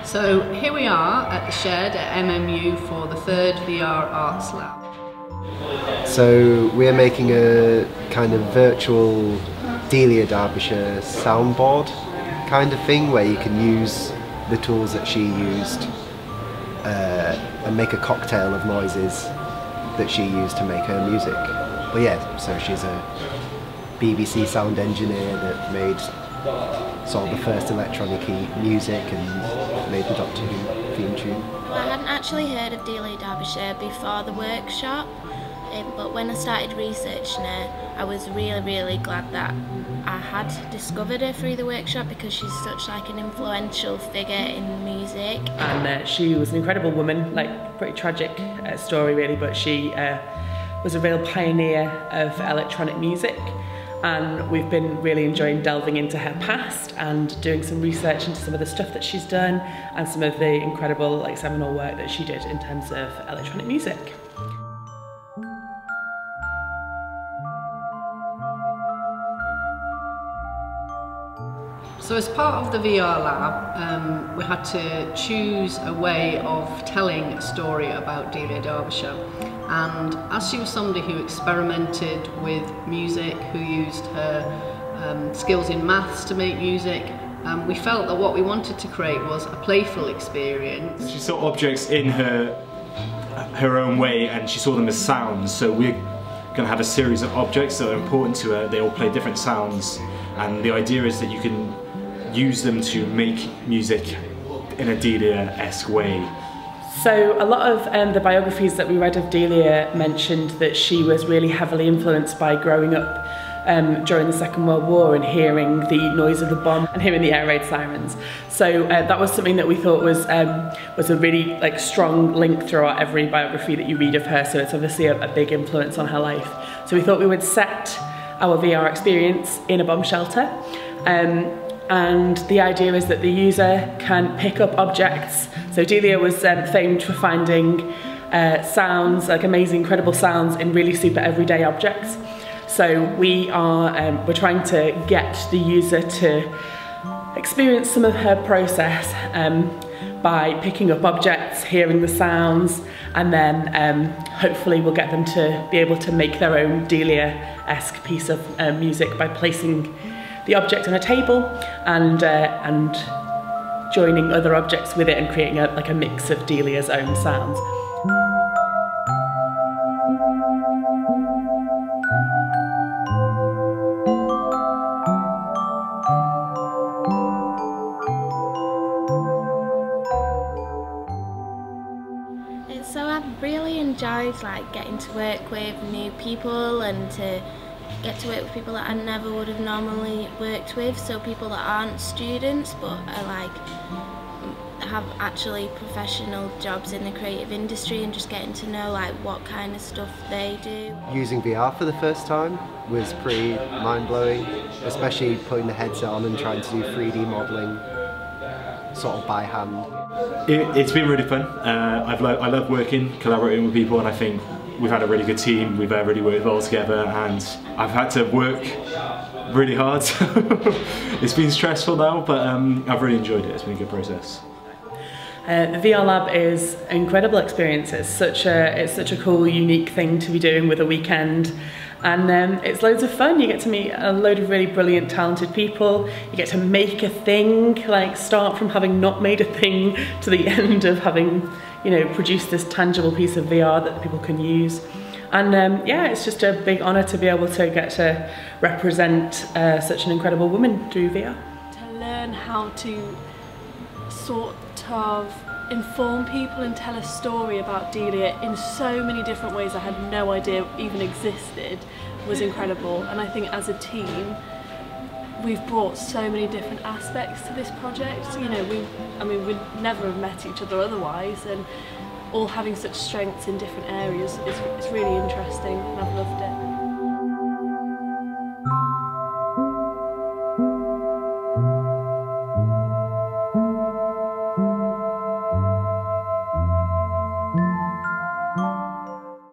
So here we are at the shed at MMU for the third VR Arts Lab. So we're making a kind of virtual Delia Derbyshire soundboard kind of thing where you can use the tools that she used and make a cocktail of noises that she used to make her music. But yeah, so she's a BBC sound engineer that made sort of the first electronic-y music and made the Doctor Who theme tune. Well, I hadn't actually heard of Delia Derbyshire before the workshop, but when I started researching her, I was really glad that I had discovered her through the workshop, because she's such like an influential figure in music. And she was an incredible woman, like pretty tragic story really, but she was a real pioneer of electronic music. And we've been really enjoying delving into her past and doing some research into some of the stuff that she's done and some of the incredible, like, seminal work that she did in terms of electronic music. So as part of the VR lab, we had to choose a way of telling a story about Delia Derbyshire. And as she was somebody who experimented with music, who used her skills in maths to make music, we felt that what we wanted to create was a playful experience. She saw objects in her own way, and she saw them as sounds. So we're going to have a series of objects that are important to her. They all play different sounds, and the idea is that you can use them to make music in a Delia-esque way. So a lot of the biographies that we read of Delia mentioned that she was really heavily influenced by growing up during the Second World War and hearing the noise of the bomb and hearing the air raid sirens. So that was something that we thought was a really strong link throughout every biography that you read of her. So it's obviously a big influence on her life. So we thought we would set our VR experience in a bomb shelter. And the idea is that the user can pick up objects. So Delia was famed for finding sounds, like amazing, incredible sounds in really super everyday objects. So we're trying to get the user to experience some of her process by picking up objects, hearing the sounds, and then hopefully we'll get them to be able to make their own Delia-esque piece of music by placing the object on a table and joining other objects with it and creating a mix of Delia's own sounds. So I've really enjoyed getting to work with new people and to get to work with people that I never would have normally worked with, so people that aren't students but are have actually professional jobs in the creative industry, and just getting to know what kind of stuff they do. Using VR for the first time was pretty mind-blowing, especially putting the headset on and trying to do 3D modelling sort of by hand. It's been really fun. I love working, collaborating with people, and I think we've had a really good team. We've really worked well together, and I've had to work really hard. It's been stressful now, but I've really enjoyed it. It's been a good process. The VR Lab is an incredible experience. It's such a cool, unique thing to be doing with a weekend, and it's loads of fun. You get to meet a load of really brilliant, talented people. You get to make a thing, start from having not made a thing to the end of having, produced this tangible piece of VR that people can use. And yeah, it's just a big honour to be able to get to represent such an incredible woman through VR. To learn how to sort of inform people and tell a story about Delia in so many different ways I had no idea even existed was incredible. And I think as a team we've brought so many different aspects to this project. We'd never have met each other otherwise, and all having such strengths in different areas is really interesting, and I've loved it.